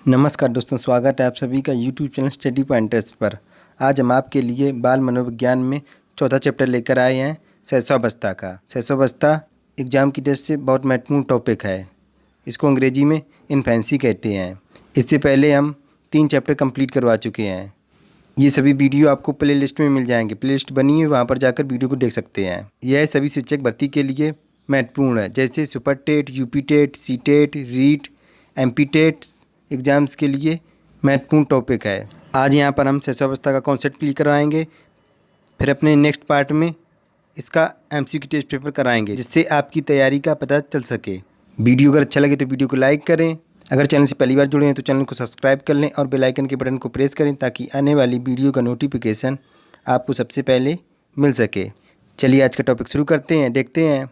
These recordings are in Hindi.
नमस्कार दोस्तों, स्वागत है आप सभी का यूट्यूब चैनल स्टडी पॉइंटर्स पर। आज हम आपके लिए बाल मनोविज्ञान में चौथा चैप्टर लेकर आए हैं, शैशवावस्था का। शैशवावस्था एग्जाम की दृष्टि से बहुत महत्वपूर्ण टॉपिक है। इसको अंग्रेजी में इन्फेंसी कहते हैं। इससे पहले हम 3 चैप्टर कंप्लीट करवा चुके हैं। ये सभी वीडियो आपको प्ले लिस्ट में मिल जाएंगे। प्ले लिस्ट बनी है, वहाँ पर जाकर वीडियो को देख सकते हैं। यह सभी शिक्षक भर्ती के लिए महत्वपूर्ण है, जैसे super TET, UP TET, C TET, REET, MP TET exams के लिए महत्वपूर्ण टॉपिक है। आज यहाँ पर हम शैशवावस्था का कॉन्सेप्ट क्लियर करवाएंगे, फिर अपने नेक्स्ट पार्ट में इसका एमसीक्यू टेस्ट पेपर कराएंगे, जिससे आपकी तैयारी का पता चल सके। वीडियो अगर अच्छा लगे तो वीडियो को लाइक करें। अगर चैनल से पहली बार जुड़े हैं तो चैनल को सब्सक्राइब कर लें और बेल आइकन के बटन को प्रेस करें, ताकि आने वाली वीडियो का नोटिफिकेशन आपको सबसे पहले मिल सके। चलिए आज का टॉपिक शुरू करते हैं। देखते हैं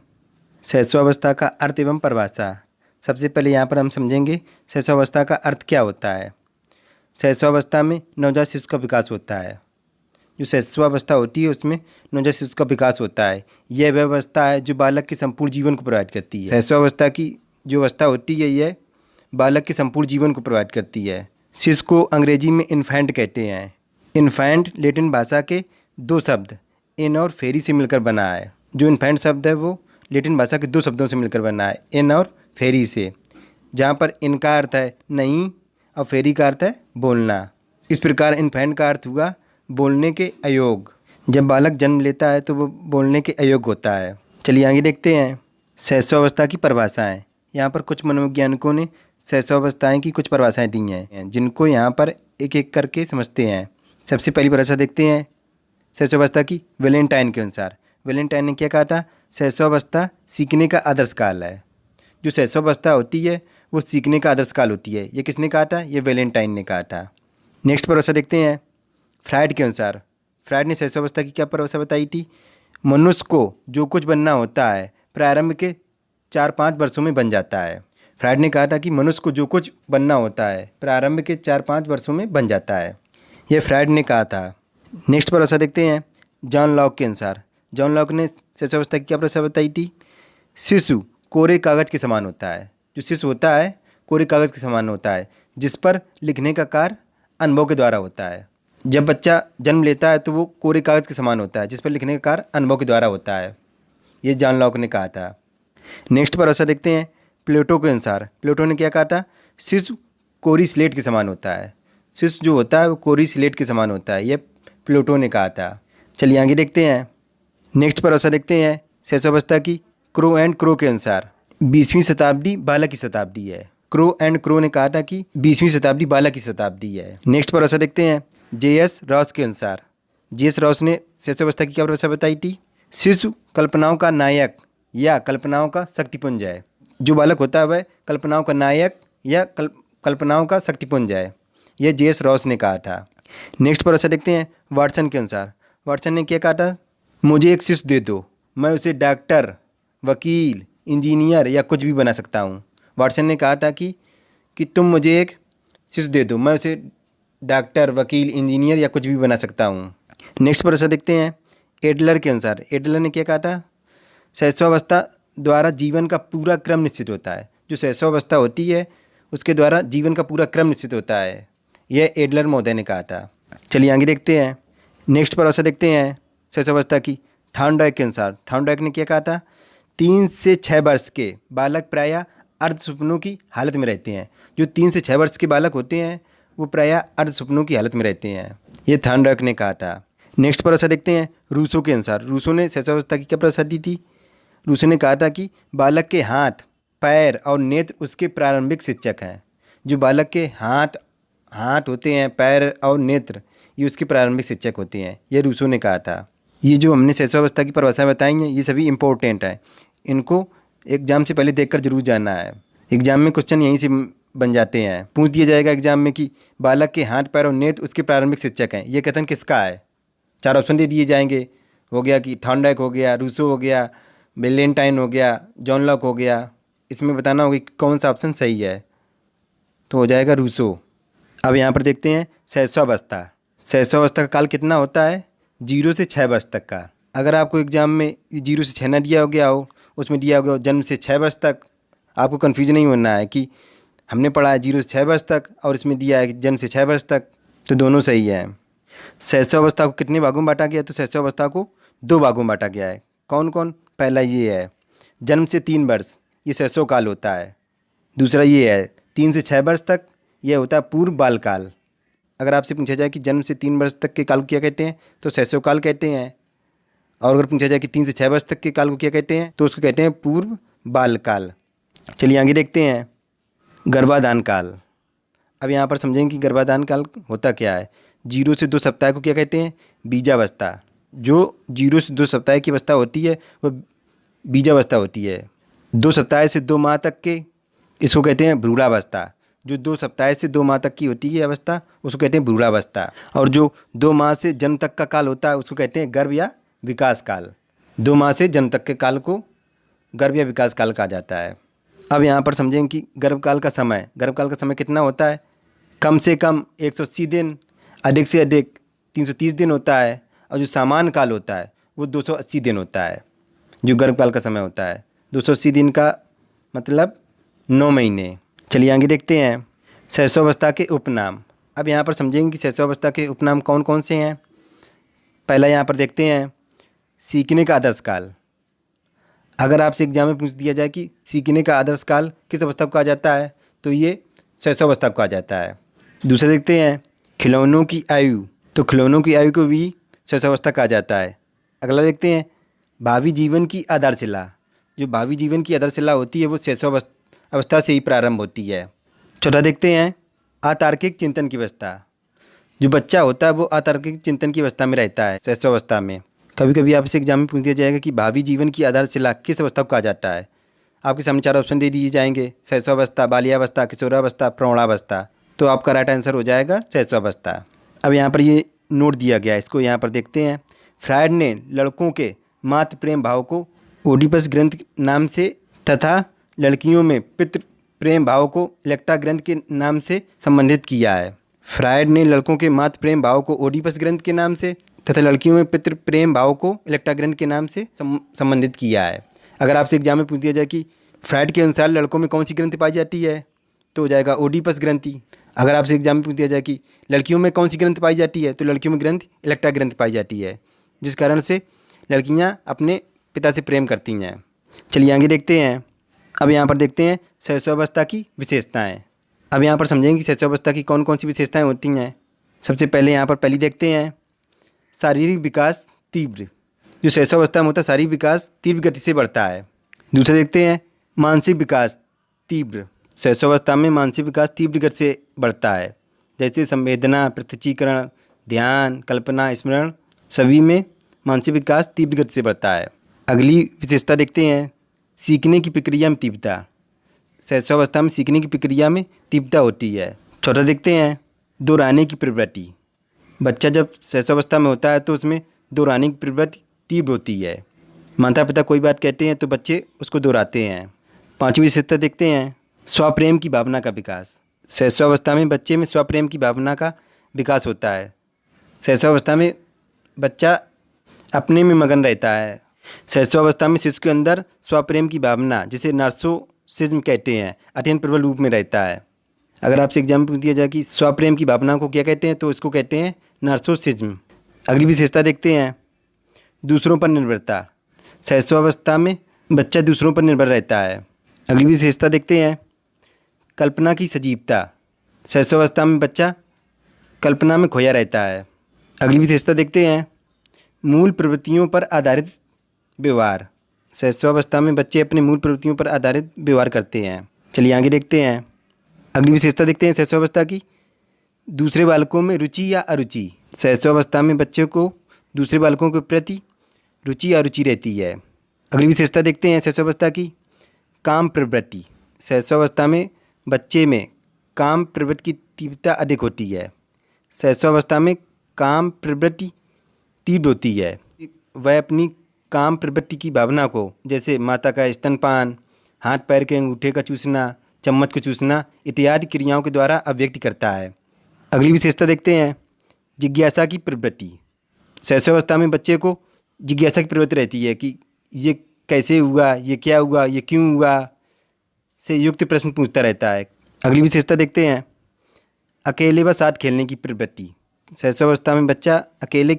शैशवावस्था का अर्थ एवं परिभाषा। सबसे पहले यहाँ पर हम समझेंगे शैशवावस्था का अर्थ क्या होता है। शैशवावस्था में नवजात शिशु का विकास होता है। जो शैशवावस्था होती है उसमें नवजात शिशु का विकास होता है। यह वह अवस्था है जो बालक के संपूर्ण जीवन को प्रभावित करती है। शैशवावस्था की जो अवस्था होती है यह बालक के संपूर्ण जीवन को प्रभावित करती है। शिशु को अंग्रेजी में इन्फेंट कहते हैं। इन्फेंट लैटिन भाषा के 2 शब्द इन और फेरी से मिलकर बना है। जो इन्फेंट शब्द है वो लैटिन भाषा के 2 शब्दों से मिलकर बना है, इन और फेरी से, जहाँ पर इन का अर्थ है नहीं और फेरी का अर्थ है बोलना। इस प्रकार इन्फेंट का अर्थ हुआ बोलने के अयोग। जब बालक जन्म लेता है तो वो बोलने के अयोग होता है। चलिए आगे देखते हैं शैशवावस्था की परिभाषाएं। यहाँ पर कुछ मनोवैज्ञानिकों ने शैशवावस्थाएं की कुछ परिभाषाएं दी हैं, जिनको यहाँ पर एक एक करके समझते हैं। सबसे पहली परिभाषा देखते हैं शैशवावस्था की वैलेंटाइन के अनुसार। वैलेंटाइन ने क्या कहा था? शैशवावस्था सीखने का आदर्श काल है। जो शैशवावस्था होती है वो सीखने का आदर्श काल होती है। ये किसने कहा था? ये वैलेंटाइन ने कहा था। नेक्स्ट परिभाषा देखते हैं फ्रायड के अनुसार। फ्रायड ने शैशवावस्था की क्या परिभाषा बताई थी? मनुष्य को जो कुछ बनना होता है प्रारंभ के 4-5 वर्षों में बन जाता है। फ्रायड ने कहा था कि मनुष्य को जो कुछ बनना होता है प्रारंभ के 4-5 वर्षों में बन जाता है। यह फ्रायड ने कहा था। नेक्स्ट परिभाषा देखते हैं जॉन लॉक के अनुसार। जॉन लॉक ने शैशवावस्था की क्या परिभाषा बताई थी? शिशु कोरे कागज़ के समान होता है। जो शिशु होता है कोरे कागज़ के समान होता है, जिस पर लिखने का कार्य अनुभव के द्वारा होता है। जब बच्चा जन्म लेता है तो वो कोरे कागज़ के समान होता है, जिस पर लिखने का कार्य अनुभव के द्वारा होता है। ये जॉन लॉक ने कहा था। नेक्स्ट परिभाषा देखते हैं प्लेटो के अनुसार। प्लेटो ने क्या कहा था? शिशु कोरी स्लेट के समान होता है। शिशु जो होता है वो कोरी स्लेट के समान होता है। यह प्लेटो ने कहा था। चलिए आगे देखते हैं। नेक्स्ट परिभाषा देखते हैं शैशवावस्था की क्रो एंड क्रो के अनुसार। 20वीं शताब्दी बालक की शताब्दी है। क्रो एंड क्रो ने कहा था कि 20वीं शताब्दी बालक की शताब्दी है। नेक्स्ट परिभाषा देखते हैं जे.एस. रॉस के अनुसार। जे.एस. रॉस ने शैशवावस्था की क्या परिभाषा बताई थी? शिशु कल्पनाओं का नायक या कल्पनाओं का शक्तिपुंज है। जो बालक होता है वह कल्पनाओं का नायक या कल्पनाओं का शक्तिपुंज है। यह जे.एस. रॉस ने कहा था। नेक्स्ट परिभाषा देखते हैं वाटसन के अनुसार। वाटसन ने क्या कहा था? मुझे एक शिशु दे दो, मैं उसे डॉक्टर, वकील, इंजीनियर या कुछ भी बना सकता हूँ। वाटसन ने कहा था कि तुम मुझे एक शिशु दे दो, मैं उसे डॉक्टर, वकील, इंजीनियर या कुछ भी बना सकता हूँ। नेक्स्ट परिभाषा देखते हैं एडलर के अनुसार। एडलर ने क्या कहा था? शैशवावस्था द्वारा जीवन का पूरा क्रम निश्चित होता है। जो शैशवावस्था होती है उसके द्वारा जीवन का पूरा क्रम निश्चित होता है। यह एडलर महोदय ने कहा था। चलिए आगे देखते हैं। नेक्स्ट परिभाषा देखते हैं शैशवावस्था की थॉर्नडाइक के अनुसार। थॉर्नडाइक ने क्या कहा था? 3 से 6 वर्ष के बालक प्रायः अर्ध स्वप्नों की हालत में रहते हैं। जो 3 से 6 वर्ष के बालक होते हैं वो प्रायः अर्ध स्वप्नों की हालत में रहते हैं। ये थॉर्नडाइक ने कहा था। नेक्स्ट परिभाषा देखते हैं रूसो के अनुसार। रूसो ने शैशवावस्था की क्या परिभाषा दी थी? रूसो ने कहा था कि बालक के हाथ, पैर और नेत्र उसके प्रारंभिक शिक्षक हैं। जो बालक के हाथ होते हैं, पैर और नेत्र, ये उसके प्रारंभिक शिक्षक होते हैं। ये रूसो ने कहा था। ये जो हमने शैशवावस्था की परिभाषाएं बताई हैं ये सभी इंपॉर्टेंट है। इनको एग्जाम से पहले देखकर जरूर जाना है। एग्जाम में क्वेश्चन यहीं से बन जाते हैं। पूछ दिया जाएगा एग्जाम में कि बालक के हाथ, पैर और नेत्र उसके प्रारंभिक शिक्षक हैं। ये कथन किसका है? 4 ऑप्शन दे दिए जाएंगे। हो गया कि थॉर्नडाइक हो गया, रूसो हो गया, वैलेंटाइन हो गया, जॉन लॉक हो गया। इसमें बताना होगा कि कौन सा ऑप्शन सही है, तो हो जाएगा रूसो। अब यहाँ पर देखते हैं शैशवावस्था। शैशवावस्था का काल कितना होता है? 0 से 6 वर्ष तक का। अगर आपको एग्जाम में 0 से 6 ना दिया हो गया हो, उसमें दिया हो गया जन्म से 6 वर्ष तक, आपको कन्फ्यूजन नहीं होना है कि हमने पढ़ा है 0 से 6 वर्ष तक और इसमें दिया है कि जन्म से 6 वर्ष तक, तो दोनों सही है। शैशवावस्था को कितने भागों में बांटा गया है? तो शैशवावस्था को 2 भागों में बांटा गया है। कौन कौन? पहला ये है जन्म से 3 वर्ष, ये शैशव काल होता है। दूसरा ये है 3 से 6 वर्ष तक, यह होता है पूर्व बाल काल। अगर आपसे पूछा जाए कि जन्म से 3 वर्ष तक के काल को क्या कहते हैं, तो शैशव काल कहते हैं। और अगर पूछा जाए कि 3 से 6 वर्ष तक के काल को क्या कहते हैं, तो उसको कहते हैं पूर्व बाल काल। चलिए आगे देखते हैं गर्भाधान काल। अब यहाँ पर समझेंगे कि गर्भाधान काल होता क्या है। 0 से 2 सप्ताह को क्या कहते हैं? बीजावस्था। जो 0 से 2 सप्ताह की अवस्था होती है वह बीजावस्था होती है। 2 सप्ताह से 2 माह तक के इसको कहते हैं भ्रूणावस्था। जो 2 सप्ताह से 2 माह तक की होती है अवस्था उसको कहते हैं भ्रूणावस्था। और जो 2 माह से जन्म तक का काल होता है उसको कहते हैं गर्भ या विकास काल। 2 माह से जन्म तक के काल को गर्भ या विकास काल कहा जाता है। अब यहाँ पर समझेंगे कि गर्भकाल का समय कितना होता है। कम से कम 180 दिन, अधिक से अधिक 330 दिन होता है। और जो सामान्य काल होता है वो 280 दिन होता है। जो गर्भकाल का समय होता है 280 दिन का मतलब 9 महीने। चलिए आगे देखते हैं शैशवावस्था के उपनाम। अब यहाँ पर समझेंगे कि शैशवावस्था के उपनाम कौन कौन से हैं। पहला यहाँ पर देखते हैं सीखने का आदर्श काल। अगर आपसे एग्जाम में पूछ दिया जाए कि सीखने का आदर्श काल किस अवस्था को कहा जाता है, तो ये शैशवावस्था को कहा जाता है। दूसरा देखते हैं खिलौनों की आयु। तो खिलौनों की आयु को भी शैशवावस्था कहा जाता है। अगला देखते हैं भावी जीवन की आधारशिला। जो भावी जीवन की आधारशिला होती है वो शैशवावस्था से ही प्रारंभ होती है। चौथा देखते हैं अतार्किक चिंतन की अवस्था। जो बच्चा होता है वो अतार्किक चिंतन की अवस्था में रहता है शैशवावस्था में। कभी कभी आपसे एग्जाम में पूछ दिया जाएगा कि भावी जीवन की आधारशिला किस अवस्था को कहा जाता है। आपके सामने 4 ऑप्शन दे दिए जाएंगे, शैशवावस्था, बाल्यावस्था, किशोरावस्था, प्रौढ़ावस्था। तो आपका राइट आंसर हो जाएगा शैशवावस्था। अब यहाँ पर ये नोट दिया गया है, इसको यहाँ पर देखते हैं। फ्रायड ने लड़कों के मातृ प्रेम भाव को ओडिपस ग्रंथ नाम से तथा लड़कियों में पितृ प्रेम भाव को इलेक्ट्रा ग्रंथ के नाम से संबंधित किया है। फ्रायड ने लड़कों के मातृ प्रेम भाव को ओडिपस ग्रंथ के नाम से तथा लड़कियों में पितृ प्रेम भाव को इलेक्ट्रा ग्रंथ के नाम से संबंधित किया है। अगर आपसे एग्जाम में पूछ दिया जाए कि फ्रायड के अनुसार लड़कों में कौन सी ग्रंथि पाई जाती है, तो हो जाएगा ओडिपस ग्रंथि। अगर आपसे एग्जाम में पूछ दिया जाए कि लड़कियों में कौन सी ग्रंथि पाई जाती है, तो लड़कियों में ग्रंथ इलेक्ट्रा ग्रंथि पाई जाती है, जिस कारण से लड़कियां अपने पिता से प्रेम करती हैं। चलिए आगे देखते हैं। अब यहाँ पर देखते हैं शैशवावस्था की विशेषताएँ। अब यहाँ पर समझेंगे कि शैशवावस्था की कौन कौन सी विशेषताएँ होती हैं। सबसे पहले यहाँ पर पहली देखते हैं शारीरिक विकास तीव्र। जो शैशवावस्था में होता है शारीरिक विकास तीव्र गति से बढ़ता है। दूसरा देखते हैं मानसिक विकास तीव्र। शैशवावस्था में मानसिक विकास तीव्र गति से बढ़ता है, जैसे संवेदना, प्रत्यक्षीकरण, ध्यान, कल्पना, स्मरण, सभी में मानसिक विकास तीव्र गति से बढ़ता है। अगली विशेषता देखते हैं सीखने की प्रक्रिया में तीव्रता। शैशवावस्था में सीखने की प्रक्रिया में तीव्रता होती है। चौथा देखते हैं दोहराने की प्रवृत्ति। बच्चा जब शैशवावस्था में होता है तो उसमें दोहराने की प्रवृत्ति तीव्र होती है। माता पिता कोई बात कहते हैं तो बच्चे उसको दोहराते हैं। पांचवी विशेषता देखते हैं स्वप्रेम की भावना का विकास। शैशवावस्था में बच्चे में स्वप्रेम की भावना का विकास होता है। शैशवावस्था में बच्चा अपने में मगन रहता है। शैशवावस्था में शिशु के अंदर स्वप्रेम की भावना, जिसे नार्सिसिज्म कहते हैं, अत्यंत प्रबल रूप में रहता है। अगर आपसे एग्जाम में पूछ दिया जाए कि स्वप्रेम की भावना को क्या कहते हैं, तो इसको कहते हैं नार्सिसिज्म। अगली विशेषता देखते हैं दूसरों पर निर्भरता। शैशवावस्था में बच्चा दूसरों पर निर्भर रहता है। अगली विशेषता देखते हैं कल्पना की सजीवता। शैशवावस्था में बच्चा कल्पना में खोया रहता है। अगली विशेषता देखते हैं मूल प्रवृत्तियों पर आधारित व्यवहार। शैशवावस्था में बच्चे अपने मूल प्रवृत्तियों पर आधारित व्यवहार करते हैं। चलिए आगे देखते हैं। अगली विशेषता देखते हैं शैशवावस्था की दूसरे बालकों में रुचि या अरुचि। शैशवावस्था में बच्चों को दूसरे बालकों के प्रति रुचि या अरुचि रहती है। अगली विशेषता देखते हैं शैशवावस्था की काम प्रवृत्ति। शैशवावस्था में बच्चे में काम प्रवृत्ति की तीव्रता अधिक होती है। शैशवावस्था में काम प्रवृत्ति तीव्र होती है। वह अपनी काम प्रवृत्ति की भावना को, जैसे माता का स्तनपान, हाथ पैर के अंगूठे का चूसना, चम्मच को चूसना इत्यादि क्रियाओं के द्वारा अभिव्यक्त करता है। अगली विशेषता देखते हैं जिज्ञासा की प्रवृत्ति। शैशवावस्था में बच्चे को जिज्ञासा की प्रवृत्ति रहती है कि ये कैसे हुआ, ये क्या हुआ, ये क्यों हुआ, से युक्त प्रश्न पूछता रहता है। अगली विशेषता देखते हैं, अकेले व साथ खेलने की प्रवृत्ति। शैशवावस्था में बच्चा अकेले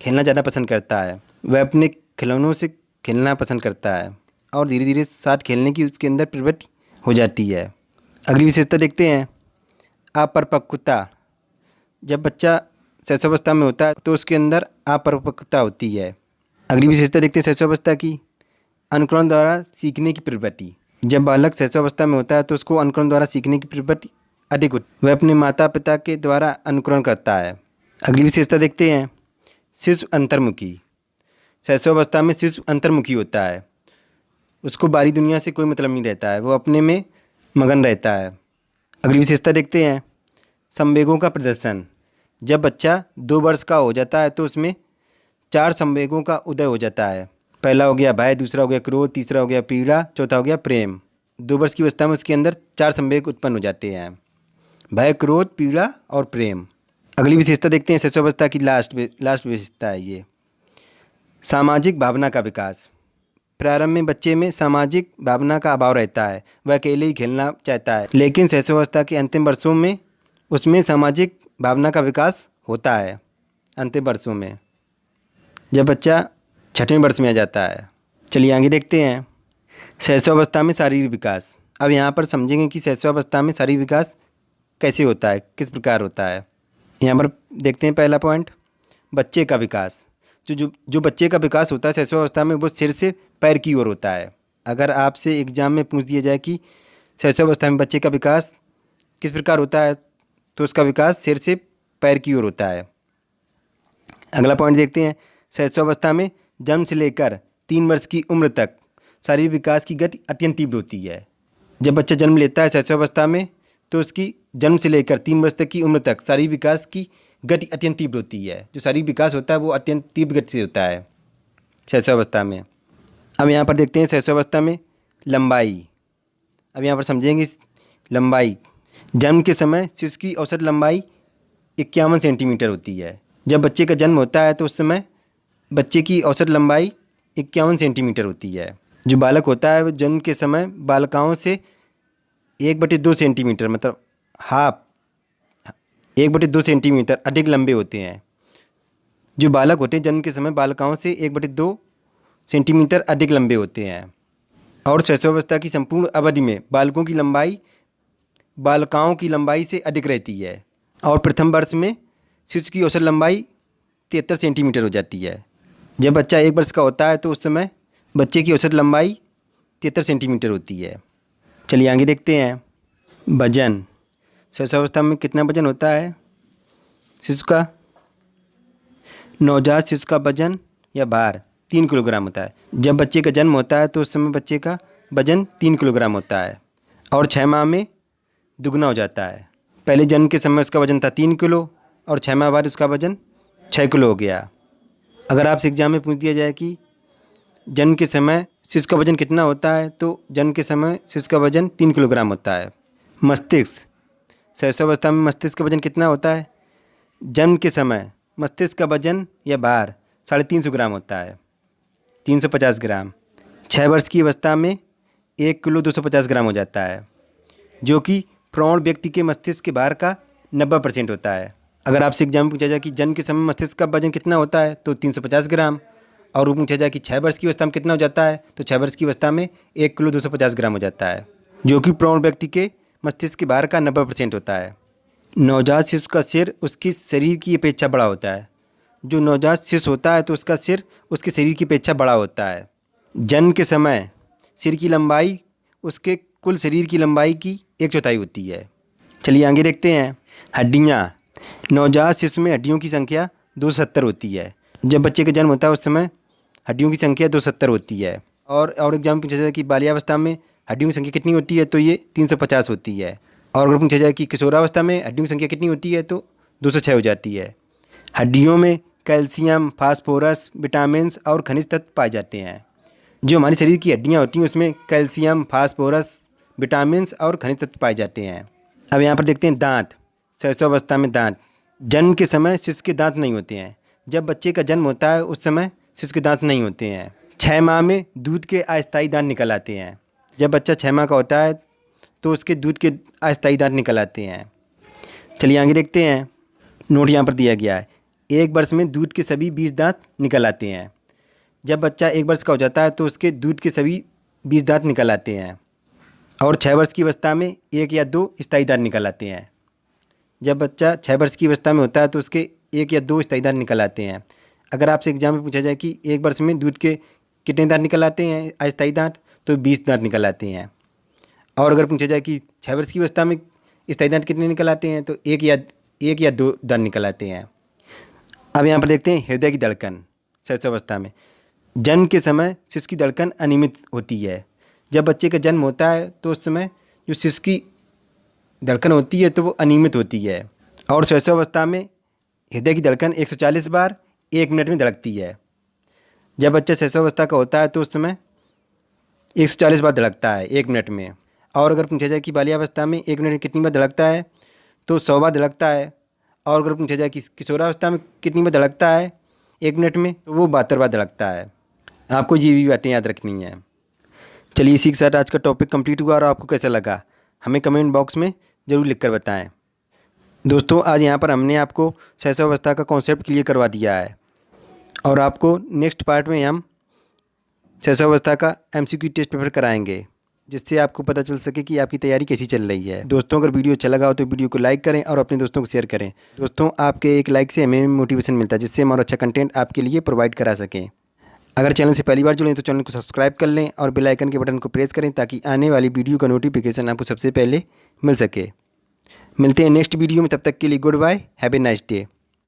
खेलना ज़्यादा पसंद करता है, वह अपने खिलौनों से खेलना पसंद करता है और धीरे धीरे साथ खेलने की उसके अंदर प्रवृत्ति हो जाती है। अगली विशेषता देखते हैं, अपरिपक्वता। जब बच्चा शैशवावस्था में होता है तो उसके अंदर अपरिपक्वता होती है। अगली विशेषता देखते हैं शैशवावस्था की, अनुकरण द्वारा सीखने की प्रवृत्ति। जब बालक शैशवावस्था में होता है तो उसको अनुकरण द्वारा सीखने की प्रवृत्ति अधिक होती है, वह अपने माता पिता के द्वारा अनुकरण करता है। अगली विशेषता देखते हैं, शिशु अंतर्मुखी। शैशवावस्था में शिशु अंतर्मुखी होता है, उसको बाहरी दुनिया से कोई मतलब नहीं रहता है, वो अपने में मगन रहता है। अगली विशेषता देखते हैं, संवेगों का प्रदर्शन। जब बच्चा 2 वर्ष का हो जाता है तो उसमें 4 संवेगों का उदय हो जाता है। पहला हो गया भय, दूसरा हो गया क्रोध, तीसरा हो गया पीड़ा, चौथा हो गया प्रेम। 2 वर्ष की अवस्था में उसके अंदर 4 संवेग उत्पन्न हो जाते हैं, भय, क्रोध, पीड़ा और प्रेम। अगली विशेषता देखते हैं, शैशवावस्था की लास्ट विशेषता है ये, सामाजिक भावना का विकास। प्रारंभ में बच्चे में सामाजिक भावना का अभाव रहता है, वह अकेले ही खेलना चाहता है, लेकिन शैशवावस्था के अंतिम वर्षों में उसमें सामाजिक भावना का विकास होता है। अंतिम वर्षों में जब बच्चा 6वें वर्ष में आ जाता है। चलिए आगे देखते हैं, शैशवावस्था में शारीरिक विकास। अब यहाँ पर समझेंगे कि शैशवावस्था में शारीरिक विकास कैसे होता है, किस प्रकार होता है। यहाँ पर देखते हैं पहला पॉइंट, बच्चे का विकास। जो बच्चे का विकास होता है शैशवावस्था में वो सिर से पैर की ओर होता है। अगर आपसे एग्जाम में पूछ दिया जाए कि शैशवावस्था में बच्चे का विकास किस प्रकार होता है तो उसका विकास सिर से पैर की ओर होता है। अगला पॉइंट देखते हैं, शैशवावस्था में जन्म से लेकर 3 वर्ष की उम्र तक शारीरिक विकास की गति अत्यंत तीव्र होती है। जब बच्चा जन्म लेता है शैशवावस्था में तो उसकी जन्म से लेकर 3 वर्ष तक की उम्र तक शारीरिक विकास की गति अत्यंत तीव्र होती है। जो शारीरिक विकास होता है वो अत्यंत तीव्र गति से होता है शैशवावस्था में। अब यहाँ पर देखते हैं शैशवावस्था में लंबाई। अब यहाँ पर समझेंगे लंबाई। जन्म के समय शिशु की औसत लंबाई 51 सेंटीमीटर होती है। जब बच्चे का जन्म होता है तो उस समय बच्चे की औसत लंबाई 51 सेंटीमीटर होती है। जो बालक होता है वो जन्म के समय बालिकाओं से 1/2 सेंटीमीटर मतलब हाफ 1/2 सेंटीमीटर अधिक लंबे होते हैं। जो बालक होते हैं जन्म के समय बालिकाओं से 1/2 सेंटीमीटर अधिक लंबे होते हैं। और शैशवावस्था की संपूर्ण अवधि में बालकों की लंबाई बालिकाओं की लंबाई से अधिक रहती है। और प्रथम वर्ष में शिशु की औसत लंबाई 73 सेंटीमीटर हो जाती है। जब बच्चा 1 वर्ष का होता है तो उस समय बच्चे की औसत लंबाई 73 सेंटीमीटर होती है। चलिए आगे देखते हैं, वजन। शैशवावस्था में कितना वजन होता है शिशु का? नवजात शिशु का वजन या भार 3 किलोग्राम होता है। जब बच्चे का जन्म होता है तो उस समय बच्चे का वजन 3 किलोग्राम होता है और 6 माह में दुगना हो जाता है। पहले जन्म के समय उसका वजन था 3 किलो और 6 माह बाद उसका वजन 6 किलो हो गया। अगर आपसे एग्जाम में पूछ दिया जाए कि जन्म के समय शिशु का वजन कितना होता है तो जन्म के समय शिशु का वजन 3 किलोग्राम होता है। मस्तिष्क। शैशवावस्था में मस्तिष्क का वजन कितना होता है? जन्म के समय मस्तिष्क का वजन या भार 350 ग्राम होता है, 350 ग्राम। 6 वर्ष की अवस्था में 1 किलो 250 ग्राम हो जाता है, जो कि प्रौढ़ व्यक्ति के मस्तिष्क के भार का 90% होता है। अगर आपसे एग्जाम में पूछा जाए कि जन्म के समय मस्तिष्क का वजन कितना होता है तो 350 ग्राम, और वो पूछा जाए कि 6 वर्ष की अवस्था में कितना हो जाता है तो 6 वर्ष की अवस्था में 1 किलो 250 ग्राम हो जाता है, जो कि प्रौढ़ व्यक्ति के मस्तिष्क के भार का 90% होता है। नवजात शिशु का सिर उसके शरीर की अपेक्षा बड़ा होता है। जो नवजात शिशु होता है तो उसका सिर उसके शरीर की अपेक्षा बड़ा होता है। जन्म के समय सिर की लंबाई उसके कुल शरीर की लंबाई की 1/4 होती है। चलिए आगे देखते हैं, हड्डियाँ। नवजात शिशु में हड्डियों की संख्या 270 होती है। जब बच्चे का जन्म होता है उस समय हड्डियों की संख्या 270 होती है। और एग्जाम पूछा जाए कि बाल्यावस्था में हड्डियों की संख्या कितनी होती है तो ये 350 होती है। और अगर पूछा जाए कि किशोरावस्था में हड्डियों की संख्या कितनी होती है तो 206 हो जाती है। हड्डियों में कैल्शियम, फास्फोरस, विटामिन और खनिज तत्व पाए जाते हैं। जो हमारे शरीर की हड्डियाँ होती हैं उसमें कैल्शियम, फास्फोरस, विटामिन और खनिज तत्व पाए जाते हैं। अब यहाँ पर देखते हैं दांत। शैशवावस्था में दांत। जन्म के समय शिशु के दांत नहीं होते हैं। जब बच्चे का जन्म होता है उस समय शिशु के दांत नहीं होते हैं। 6 माह में दूध के अस्थायी दांत निकल आते हैं। जब बच्चा 6 माह का होता है तो उसके दूध के अस्थायी दांत निकल आते हैं। चलिए आगे देखते हैं। नोट यहाँ पर दिया गया है, 1 वर्ष में दूध के सभी 20 दांत निकल आते हैं। जब बच्चा 1 वर्ष का हो जाता है तो उसके दूध के सभी 20 दांत निकल आते हैं और 6 वर्ष की अवस्था में 1 या 2 स्थायी दांत निकल आते हैं। जब बच्चा 6 वर्ष की अवस्था में होता है तो उसके 1 या 2 स्थायी दांत निकल आते हैं। अगर आपसे एग्जाम में पूछा जाए कि 1 वर्ष में दूध के कितने दांत निकल आते हैं अस्थायी दांत, तो 20 दांत निकल आते हैं। और अगर पूछा जाए कि 6 वर्ष की अवस्था में स्थायी दांत कितने निकल आते हैं, तो 1 या 2 दांत निकल आते हैं। अब यहाँ पर देखते हैं हृदय की धड़कन। शैशवावस्था में जन्म के समय शिशु की धड़कन अनियमित होती है। जब बच्चे का जन्म होता है तो उस समय जो शिशु की धड़कन होती है तो वो अनियमित होती है। और शैशवावस्था में हृदय की धड़कन 140 बार 1 मिनट में धड़कती है। जब बच्चा शैशवावस्था का होता है तो उस समय 140 बार धड़कता है 1 मिनट में। और अगर पूछा जाए कि बाल्यावस्था में 1 मिनट में कितनी बार धड़कता है, तो 100 बार धड़कता है। और अगर पूछा जाए कि किशोरावस्था में कितनी बार धड़कता है 1 मिनट में, तो वो 72 बार धड़कता है। आपको ये भी बातें याद रखनी है। चलिए इसी के साथ आज का टॉपिक कंप्लीट हुआ और आपको कैसा लगा हमें कमेंट बॉक्स में ज़रूर लिखकर बताएं। दोस्तों आज यहाँ पर हमने आपको शैशवावस्था का कॉन्सेप्ट क्लियर करवा दिया है और आपको नेक्स्ट पार्ट में हम शैशवावस्था का MCQ टेस्ट पेपर कराएंगे, जिससे आपको पता चल सके कि आपकी तैयारी कैसी चल रही है। दोस्तों अगर वीडियो अच्छा लगा हो तो वीडियो को लाइक करें और अपने दोस्तों को शेयर करें। दोस्तों आपके एक लाइक से हमें मोटिवेशन मिलता है, जिससे हम और अच्छा कंटेंट आपके लिए प्रोवाइड करा सकें। अगर चैनल से पहली बार जुड़े तो चैनल को सब्सक्राइब कर लें और बेल आइकन के बटन को प्रेस करें ताकि आने वाली वीडियो का नोटिफिकेशन आपको सबसे पहले मिल सके। मिलते हैं नेक्स्ट वीडियो में, तब तक के लिए goodbye, have a nice day.